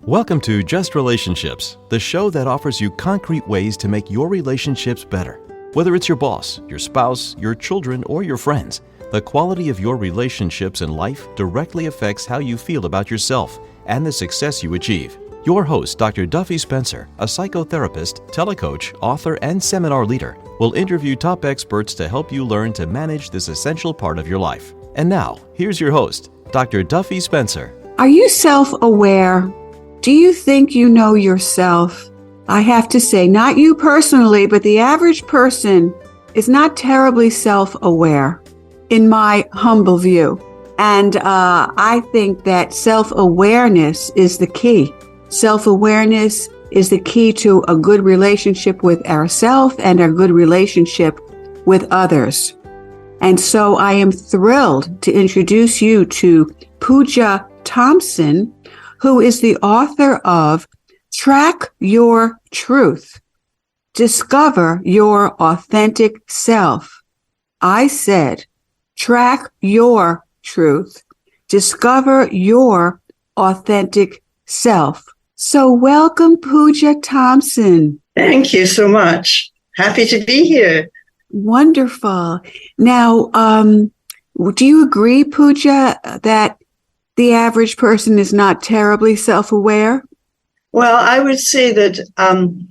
Welcome to Just Relationships, the show that offers you concrete ways to make your relationships better. Whether it's your boss, your spouse, your children, or your friends, the quality of your relationships in life directly affects how you feel about yourself and the success you achieve. Your host, Dr. Duffy Spencer, a psychotherapist, telecoach, author, and seminar leader, will interview top experts to help you learn to manage this essential part of your life. And now, here's your host, Dr. Duffy Spencer. Are you self-aware? Do you think you know yourself? I have to say, not you personally, but the average person is not terribly self-aware, in my humble view. And I think that self-awareness is the key. Self-awareness is the key to a good relationship with ourselves and a good relationship with others. And so I am thrilled to introduce you to Puja Thomson, who is the author of Track Your Truth, Discover Your Authentic Self. I said, track your truth, discover your authentic self. So welcome, Puja Thomson. Thank you so much. Happy to be here. Wonderful. Now, do you agree, Puja, that the average person is not terribly self-aware? Well, I would say that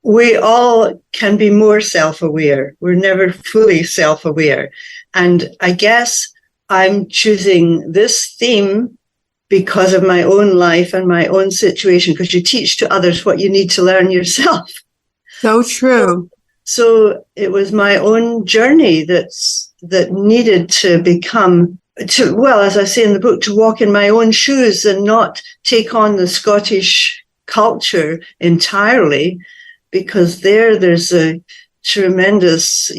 we all can be more self-aware. We're never fully self-aware. And I guess I'm choosing this theme because of my own life and my own situation, because you teach to others what you need to learn yourself. So true. So it was my own journey that needed to become well, as I say in the book, to walk in my own shoes and not take on the Scottish culture entirely, because there's a tremendous,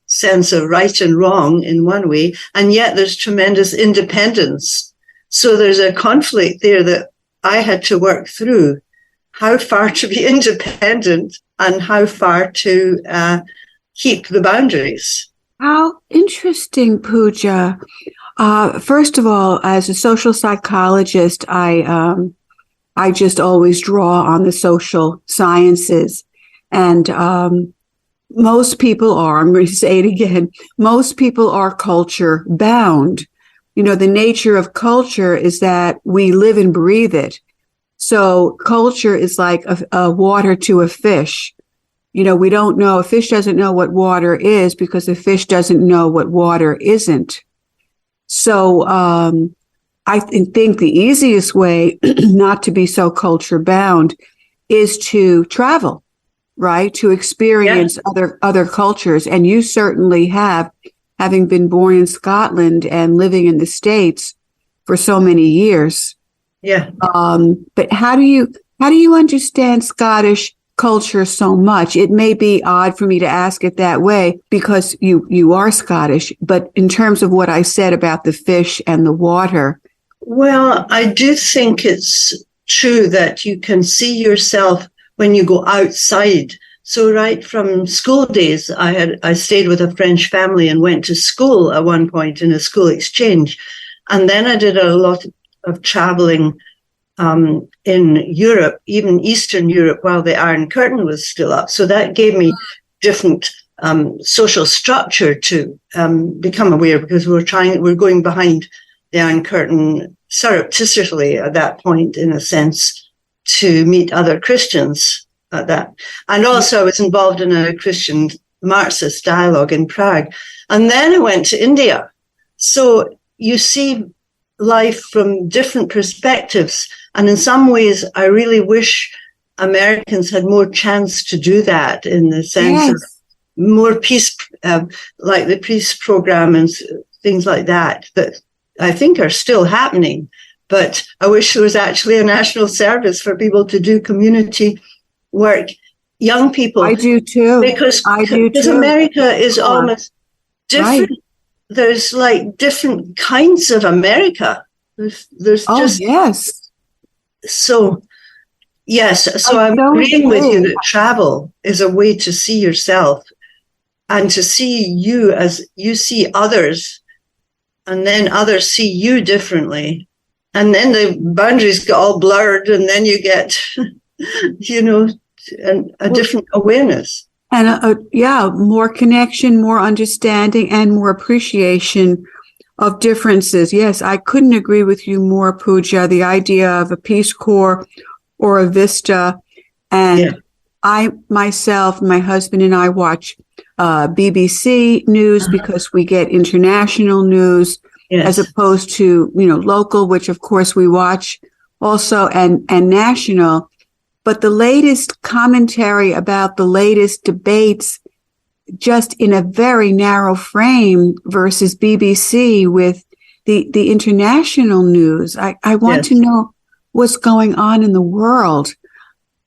sense of right and wrong in one way, and yet there's tremendous independence. So there's a conflict there that I had to work through. How far to be independent and how far to keep the boundaries. How interesting, Puja. First of all, as a social psychologist, I just always draw on the social sciences. And most people are, I'm going to say it again, most people are culture bound. The nature of culture is that we live and breathe it. So culture is like a water to a fish. We don't know, a fish doesn't know what water is because the fish doesn't know what water isn't. So I think the easiest way not to be so culture bound is to travel, right? To experience other cultures. And you certainly have, having been born in Scotland and living in the States for so many years. Yeah. But how do you understand Scottish culture so much? It may be odd for me to ask it that way because you are Scottish, but in terms of what I said about the fish and the water. Well, I do think it's true that you can see yourself when you go outside. So right from school days, I stayed with a French family and went to school at one point in a school exchange. And then I did a lot of traveling in Europe, even Eastern Europe, while the Iron Curtain was still up. So that gave me different social structure to become aware, because we're going behind the Iron Curtain surreptitiously at that point, in a sense, to meet other Christians at that. And also I was involved in a Christian Marxist dialogue in Prague. And then I went to India. So you see life from different perspectives. And in some ways, I really wish Americans had more chance to do that, in the sense of more peace, like the peace program and things like that I think are still happening. But I wish there was actually a national service for people to do community work. Young people. I do too. Because America is almost different. Right. There's like different kinds of America. There's just. Yes. So, yes. So I'm agreeing with you that travel is a way to see yourself and to see you as you see others, and then others see you differently. And then the boundaries get all blurred, and then you get, a different awareness. And more connection, more understanding, and more appreciation of differences. Yes, I couldn't agree with you more, Puja. The idea of a Peace Corps or a Vista. And I myself, my husband and I watch BBC news because we get international news as opposed to, local, which of course we watch also, and national. But the latest commentary about the latest debates, just in a very narrow frame versus BBC with the international news. I want to know what's going on in the world.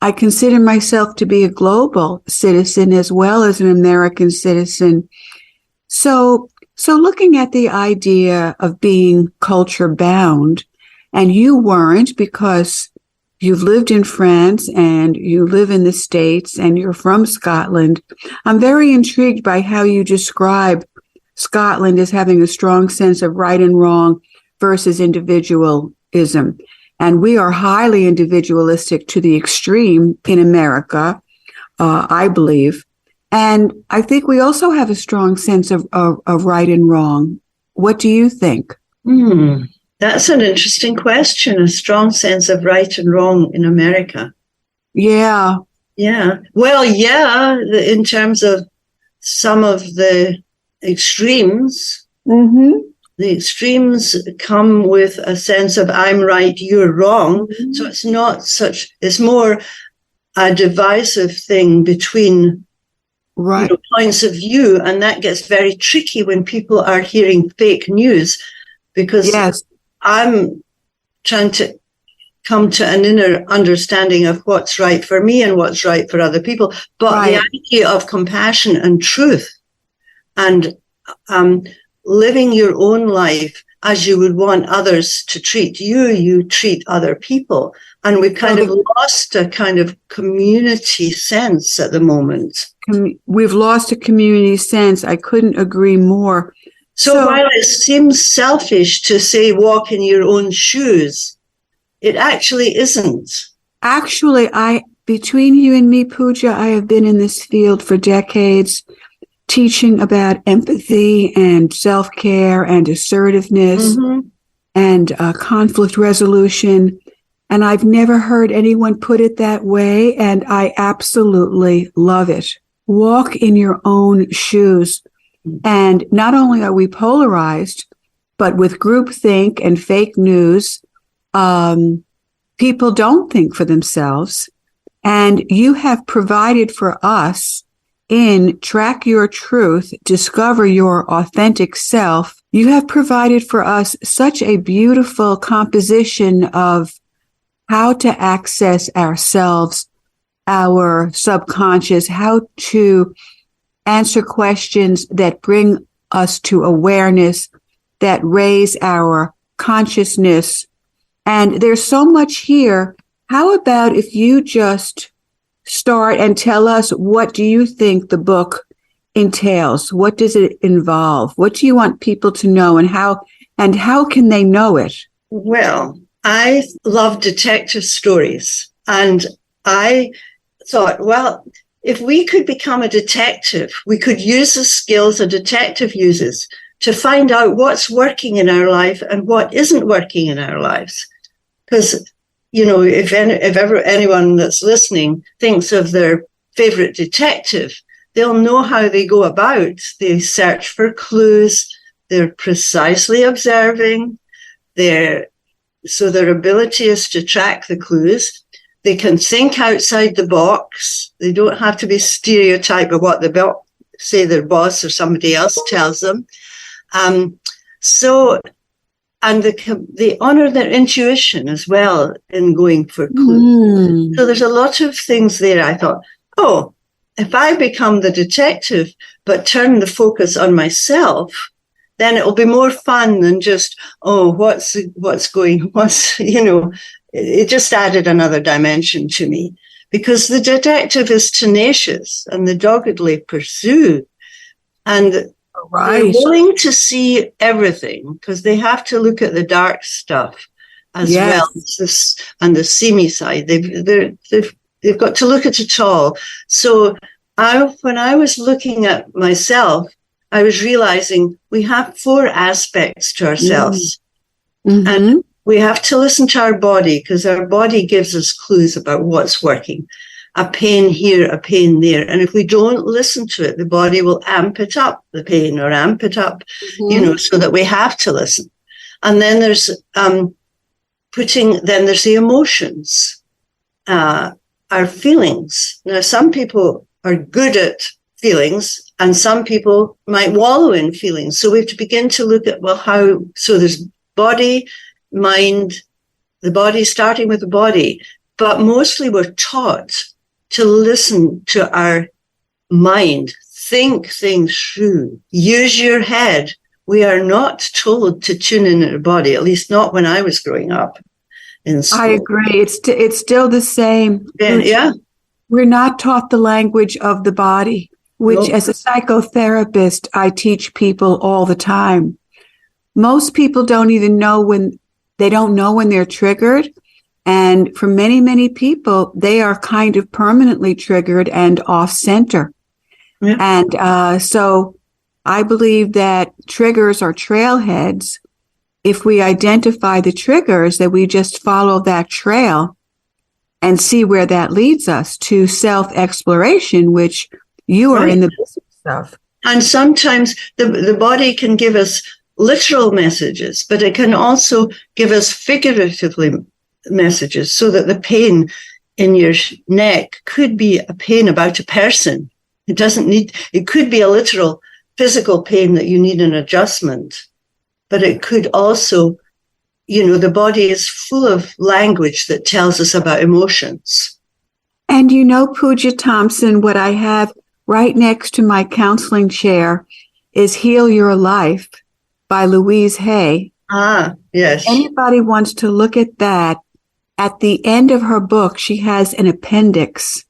I consider myself to be a global citizen as well as an American citizen. So looking at the idea of being culture bound, and you weren't because you've lived in France and you live in the States and you're from Scotland. I'm very intrigued by how you describe Scotland as having a strong sense of right and wrong versus individualism. And we are highly individualistic to the extreme in America, I believe. And I think we also have a strong sense of right and wrong. What do you think? That's an interesting question. A strong sense of right and wrong in America. Yeah. Yeah. Well, in terms of some of the extremes, the extremes come with a sense of I'm right, you're wrong. So it's more a divisive thing between points of view. And that gets very tricky when people are hearing fake news, because I'm trying to come to an inner understanding of what's right for me and what's right for other people. But the idea of compassion and truth and living your own life as you would want others to treat you, you treat other people. And we've kind of lost a kind of community sense at the moment. We've lost a community sense. I couldn't agree more. So while it seems selfish to say walk in your own shoes, it actually isn't. Actually, between you and me, Puja, I have been in this field for decades, teaching about empathy and self-care and assertiveness and conflict resolution. And I've never heard anyone put it that way. And I absolutely love it. Walk in your own shoes. And not only are we polarized, but with groupthink and fake news, people don't think for themselves. And you have provided for us in Track Your Truth, Discover Your Authentic Self. You have provided for us such a beautiful composition of how to access ourselves, our subconscious, how to answer questions that bring us to awareness, that raise our consciousness. And there's so much here. How about if you just start and tell us, what do you think the book entails? What does it involve? What do you want people to know, and how can they know it? Well, I love detective stories, and I thought, well, if we could become a detective, we could use the skills a detective uses to find out what's working in our life and what isn't working in our lives. Because, if ever anyone that's listening thinks of their favorite detective, they'll know how they go about. They search for clues. They're precisely observing. So their ability is to track the clues. They can think outside the box. They don't have to be stereotyped of what say their boss or somebody else tells them. And they honor their intuition as well in going for clues. So there's a lot of things there. I thought, if I become the detective but turn the focus on myself, then it'll be more fun than just, it just added another dimension to me, because the detective is tenacious and they doggedly pursue, and they're willing to see everything because they have to look at the dark stuff. as well as this and the see-me side. They've got to look at it all. So when I was looking at myself, I was realizing we have 4 aspects to ourselves. Mm-hmm. And we have to listen to our body, because our body gives us clues about what's working. A pain here, a pain there. And if we don't listen to it, the body will amp it up, the pain, or amp it up, so that we have to listen. And then there's there's the emotions, our feelings. Now, some people are good at feelings, and some people might wallow in feelings. So we have to begin to look at, so there's body, mind, the body, starting with the body. But mostly we're taught to listen to our mind, think things through, use your head. We are not told to tune in our body, at least not when I was growing up in school. I agree. It's still the same. Yeah. We're not taught the language of the body, which as a psychotherapist, I teach people all the time. Most people don't even know when they're triggered. And for many, many people, they are kind of permanently triggered and off center. Yeah. And so I believe that triggers are trailheads. If we identify the triggers, that we just follow that trail and see where that leads us to self-exploration, which you are in the business of. And sometimes the body can give us literal messages, but it can also give us figuratively messages, so that the pain in your neck could be a pain about a person. It could be a literal physical pain that you need an adjustment, but it could also, the body is full of language that tells us about emotions. And Puja Thomson, what I have right next to my counseling chair is Heal Your Life by Louise Hay. Ah, yes. Anybody wants to look at that, at the end of her book, she has an appendix.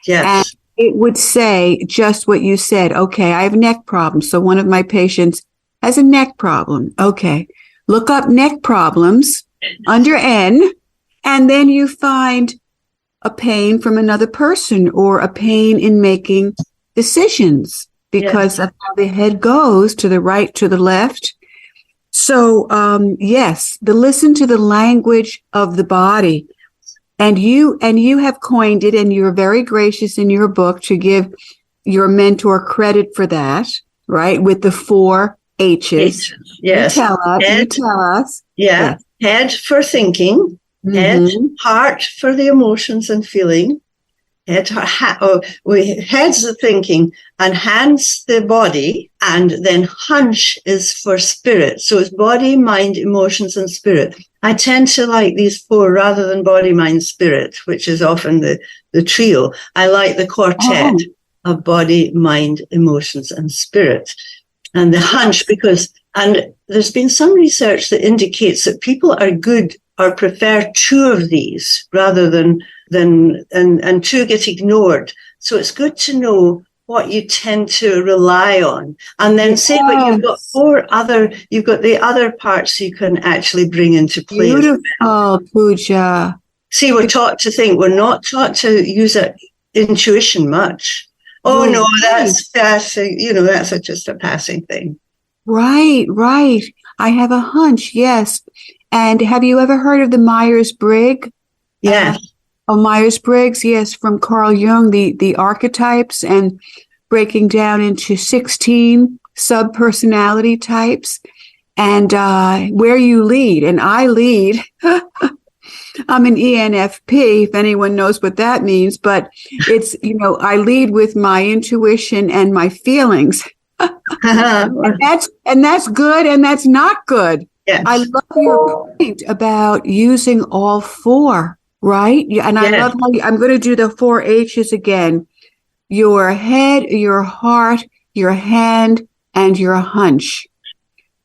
Yes. And it would say just what you said. Okay, I have a neck problem. So one of my patients has a neck problem. Okay, look up neck problems under N, and then you find a pain from another person or a pain in making decisions because of how the head goes to the right, to the left. So, listen to the language of the body. And you have coined it, and you're very gracious in your book to give your mentor credit for that, right? With the 4 H's. Yes. You tell us. Yeah. Head for thinking, head, heart for the emotions and feeling, head's the thinking, and hands the body, and then hunch is for spirit. So it's body, mind, emotions, and spirit. I tend to like these 4 rather than body, mind, spirit, which is often the trio. I like the quartet of body, mind, emotions, and spirit. And the hunch, and there's been some research that indicates that people are good or prefer 2 of these rather than 2 get ignored. So it's good to know what you tend to rely on, and then say, but you've got 4 you've got the other parts you can actually bring into play. Beautiful, Puja. See, we're taught to think. We're not taught to use intuition much. Oh, no, that's passing. That's just a passing thing. Right. I have a hunch. Yes. And have you ever heard of the Myers-Briggs? Yeah. Myers-Briggs, yes, from Carl Jung, the archetypes, and breaking down into 16 sub-personality types, and where you lead. And I lead. I'm an ENFP, if anyone knows what that means, but it's, I lead with my intuition and my feelings. and that's good, and that's not good. Yes. I love your point about using all 4. Right? And I love how I'm going to do the 4 H's again. Your head, your heart, your hand, and your hunch.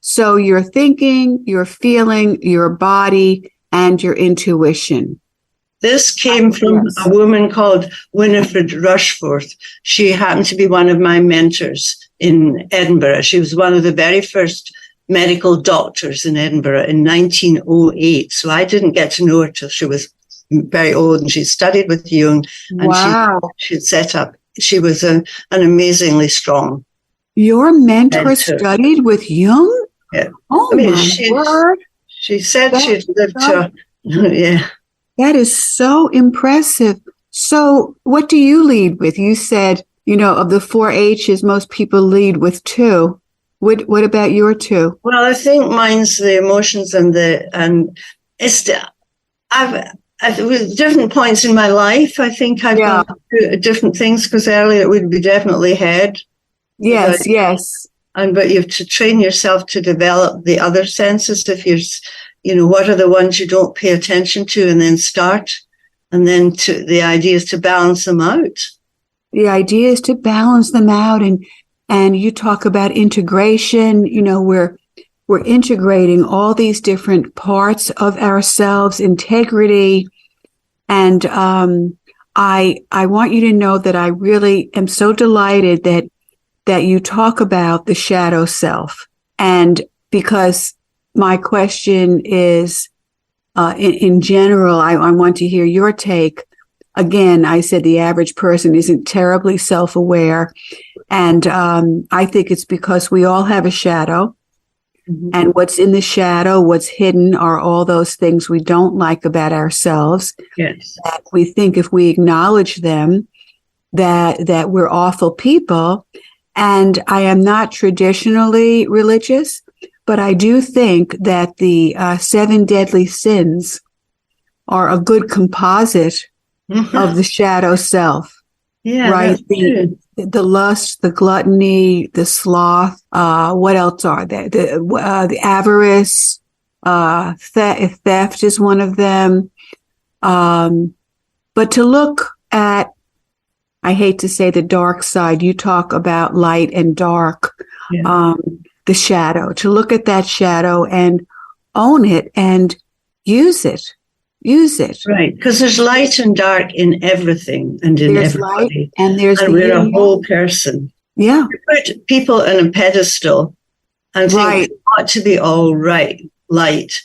So your thinking, your feeling, your body, and your intuition. This came from a woman called Winifred Rushforth. She happened to be one of my mentors in Edinburgh. She was one of the very first medical doctors in Edinburgh in 1908. So I didn't get to know her till she was very old, and she studied with Jung. And Wow. she set up, she was an amazingly strong Your mentor mentor. studied with Jung? Yeah. Oh, I mean, my word. she said That's she'd lived so- to, yeah. That is so impressive. So what do you lead with? You said, of the 4 H's, most people lead with 2. What about your 2? Well, I think mine's the emotions and it's with different points in my life. I think I've gone through different things, because earlier it would be definitely head. Yes, yes. But you have to train yourself to develop the other senses. If you're, what are the ones you don't pay attention to, and then start, and then the idea is to balance them out. The idea is to balance them out, and you talk about integration. We're integrating all these different parts of ourselves, integrity, and I want you to know that I really am so delighted that you talk about the shadow self, and because my question is, in general, I want to hear your take. Again, I said the average person isn't terribly self-aware. And I think it's because we all have a shadow. Mm-hmm. And what's in the shadow, what's hidden, are all those things we don't like about ourselves. Yes. That we think if we acknowledge them, that we're awful people. And I am not traditionally religious, but I do think that the 7 deadly sins are a good composite of the shadow self. Yeah, right. That's The lust, the gluttony, the sloth. What else are there? The avarice, theft is one of them. But to look at, I hate to say the dark side. You talk about light and dark. Yeah. The shadow. To look at that shadow and own it and use it. Right, because there's light and dark in everything and in there's everybody. Light and we're a whole person. Yeah. You put people on a pedestal and think it ought to be all right, light,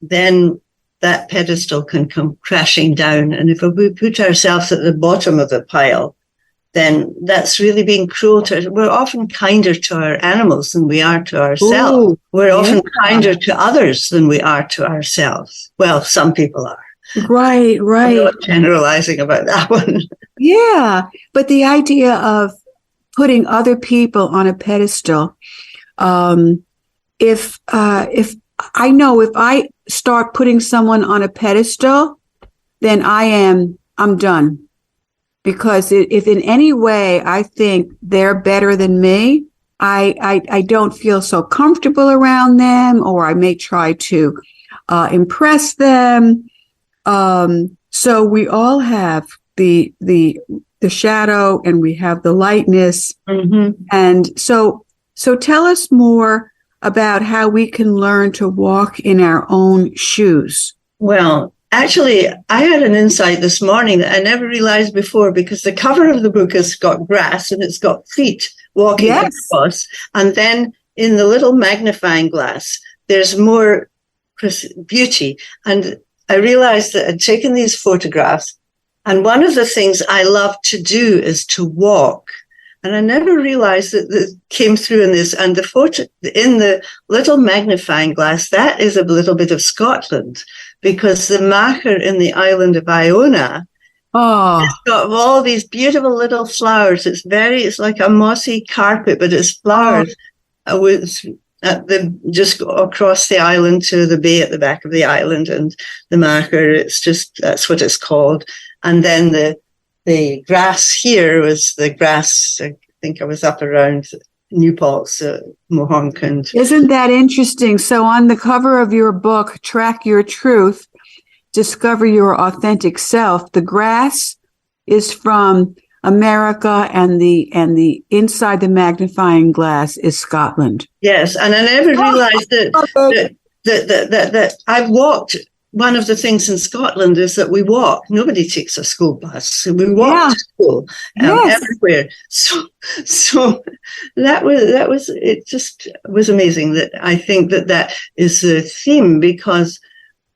then that pedestal can come crashing down. And if we put ourselves at the bottom of the pile, then that's really being cruel to us. We're often kinder to our animals than we are to ourselves. Ooh, we're often kinder to others than we are to ourselves. Well, some people are. Right. I'm not generalizing about that one. Yeah. But the idea of putting other people on a pedestal, if I know if I start putting someone on a pedestal, then I'm done. Because if in any way I think they're better than me, I don't feel so comfortable around them, or I may try to impress them. So we all have the shadow, and we have the lightness. Mm-hmm. And so tell us more about how we can learn to walk in our own shoes. Well, actually, I had an insight this morning that I never realized before, because the cover of the book has got grass and it's got feet walking across. And then in the little magnifying glass, there's more beauty. And I realized that I'd taken these photographs. And one of the things I love to do is to walk. And I never realized that came through in this. And the photo in the little magnifying glass, that is a little bit of Scotland, because the Macher in the island of Iona, it's got all these beautiful little flowers. It's like a mossy carpet, but it's flowers just across the island to the bay at the back of the island. And the Macher, that's what it's called. And then the grass here was the grass, I think I was up around Newport's, Mohonk. And isn't that interesting? So on the cover of your book, Track Your Truth, Discover Your Authentic Self, the grass is from America, and the inside the magnifying glass is Scotland. Yes, and I never realized that I've walked one of the things in Scotland is that we walk. Nobody takes a school bus. We walk to school everywhere. So that was it. Just was amazing. That I think that is the theme, because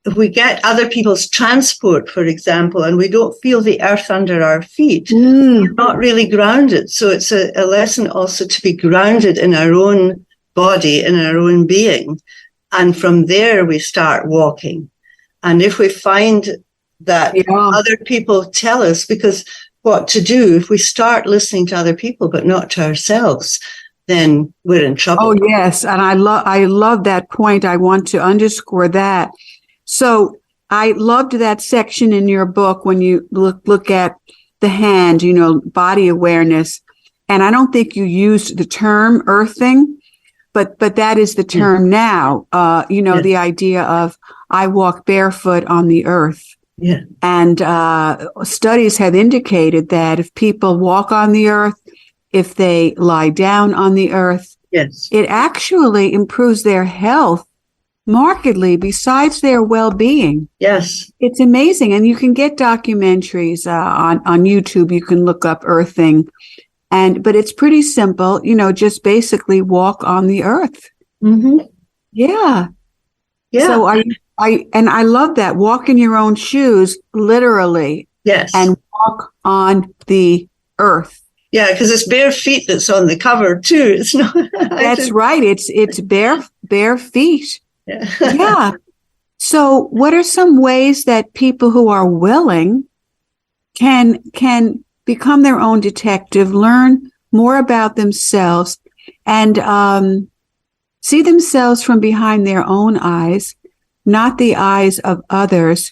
if we get other people's transport, for example, and we don't feel the earth under our feet, we're not really grounded. So it's a lesson also to be grounded in our own body, in our own being. And from there, we start walking. And if we find that other people tell us what to do, if we start listening to other people but not to ourselves, then we're in trouble. Oh, yes. And I love that point. I want to underscore that. So I loved that section in your book when you look at the hand, body awareness. And I don't think you used the term earthing, but that is the term now. The idea of I walk barefoot on the earth. Yeah. And studies have indicated that if people walk on the earth, if they lie down on the earth, it actually improves their health markedly, besides their well-being. Yes. It's amazing. And you can get documentaries on YouTube. You can look up earthing. But it's pretty simple, just basically walk on the earth. Mm-hmm. Yeah. Yeah. So I love that. Walk in your own shoes, literally. Yes. And walk on the earth. Yeah, because it's bare feet that's on the cover too. It's not. That's right. It's bare feet. Yeah. Yeah. So what are some ways that people who are willing can become their own detective, learn more about themselves, and see themselves from behind their own eyes, not the eyes of others?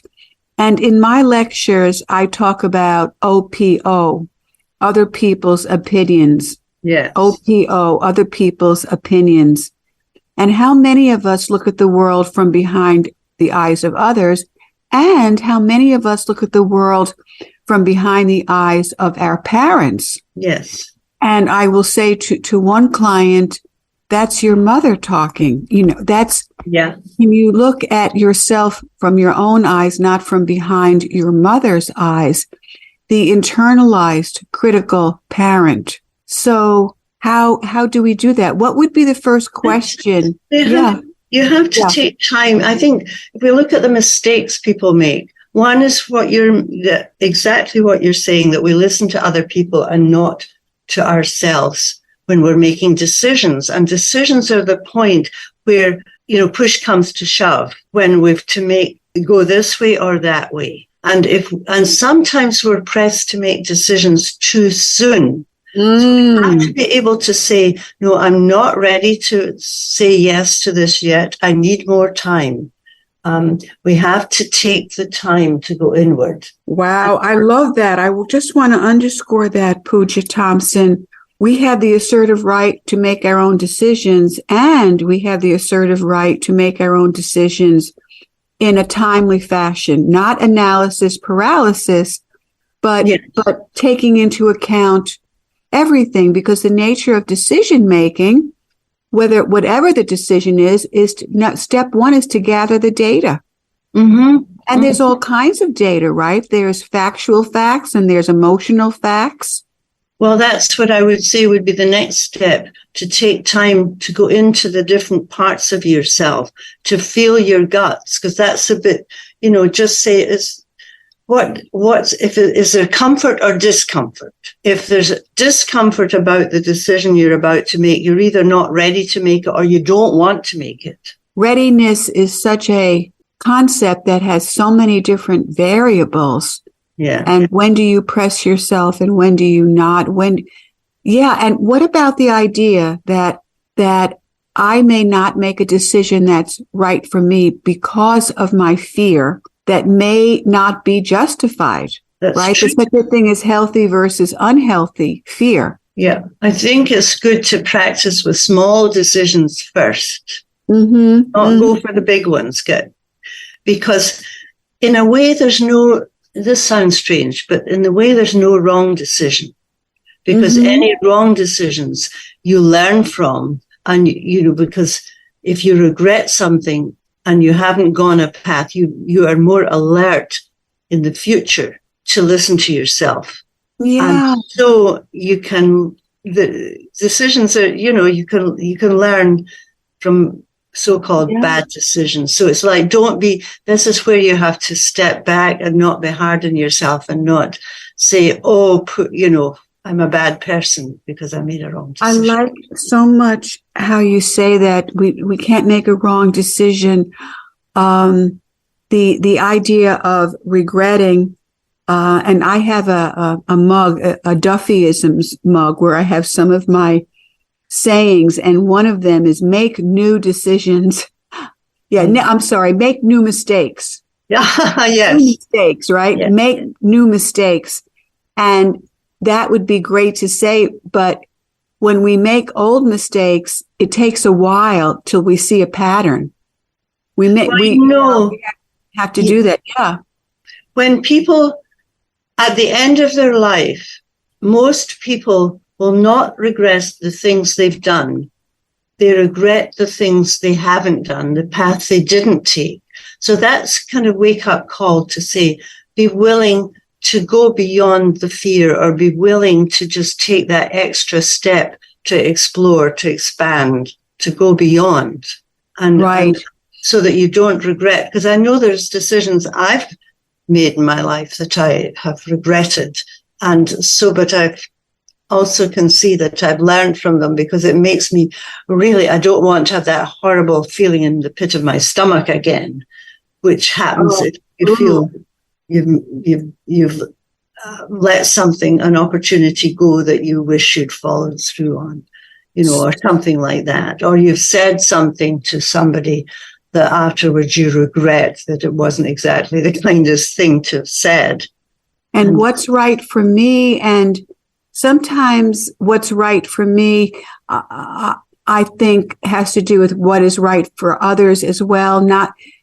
And in my lectures, I talk about OPO, other people's opinions. Yes. OPO, other people's opinions. And how many of us look at the world from behind the eyes of others, and how many of us look at the world from behind the eyes of our parents? Yes. And I will say to one client, that's your mother talking. When you look at yourself from your own eyes, not from behind your mother's eyes, the internalized critical parent. So how do we do that? What would be the first question? You have to take time. I think if we look at the mistakes people make, one is exactly what you're saying, that we listen to other people and not to ourselves when we're making decisions. And decisions are the point where, push comes to shove, when we've to go this way or that way. And sometimes we're pressed to make decisions too soon. So we have to be able to say, no, I'm not ready to say yes to this yet. I need more time. We have to take the time to go inward. Wow, I love that. I just want to underscore that, Puja Thomson. We have the assertive right to make our own decisions, and we have the assertive right to make our own decisions in a timely fashion, not analysis paralysis, but taking into account everything, because the nature of decision making, whatever the decision is step one is to gather the data. Mm-hmm. And there's all kinds of data, right? There's factual facts and there's emotional facts. Well, that's what I would say would be the next step, to take time to go into the different parts of yourself, to feel your guts, because that's a bit, just say is there comfort or discomfort? If there's discomfort about the decision you're about to make, you're either not ready to make it or you don't want to make it. Readiness is such a concept that has so many different variables. Yeah. And when do you press yourself and when do you not? And what about the idea that I may not make a decision that's right for me because of my fear that may not be justified? That's right. True. There's such a thing as healthy versus unhealthy fear. Yeah. I think it's good to practice with small decisions first. Mm-hmm. Not go for the big ones. Because in a way, this sounds strange, but in a way, there's no wrong decision. Because any wrong decisions you learn from, and because if you regret something, and you haven't gone a path, you are more alert in the future to listen to yourself. Yeah. And so the decisions are, you can learn from so-called bad decisions. So it's like, this is where you have to step back and not be hard on yourself and not say, I'm a bad person because I made a wrong decision. I like so much how you say that we can't make a wrong decision. The idea of regretting, and I have a mug, a Duffyisms mug, where I have some of my sayings, and one of them is make new decisions. Make new mistakes. Yes. New mistakes, right? Yes. Make new mistakes. And that would be great to say, but when we make old mistakes, it takes a while till we see a pattern. We have to do that. Yeah. When people at the end of their life, most people will not regret the things they've done. They regret the things they haven't done, the path they didn't take. So that's kind of wake up call to say, be willing to go beyond the fear, or be willing to just take that extra step to explore, to expand, to go beyond. And so that you don't regret. Because I know there's decisions I've made in my life that I have regretted. But I also can see that I've learned from them, because it makes me I don't want to have that horrible feeling in the pit of my stomach again, which happens if you feel you've let an opportunity go that you wish you'd followed through on, or something like that. Or you've said something to somebody that afterwards you regret that it wasn't exactly the kindest thing to have said. And what's right for me, and sometimes what's right for me, I think has to do with what is right for others as well.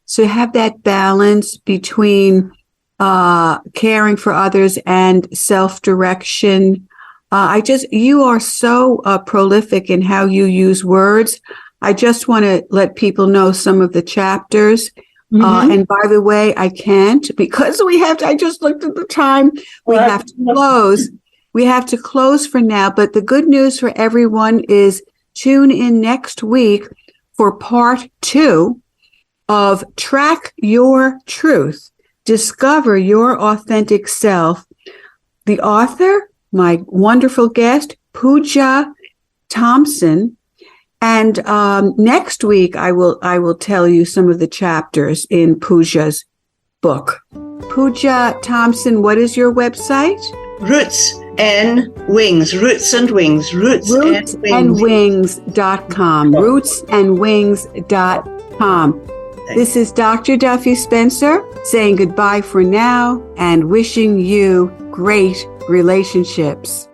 So have that balance between caring for others and self-direction. You are so prolific in how you use words. I just want to let people know some of the chapters. And by the way, I can't, because I just looked at the time. We have to close. We have to close for now. But the good news for everyone is tune in next week for part 2 of Track Your Truth. Discover your authentic self. The author, my wonderful guest, Puja Thomson. And next week, I will tell you some of the chapters in Puja's book. Puja Thomson, what is your website? Roots and Wings. Rootsandwings.com. Rootsandwings.com. This is Dr. Duffy Spencer saying goodbye for now and wishing you great relationships.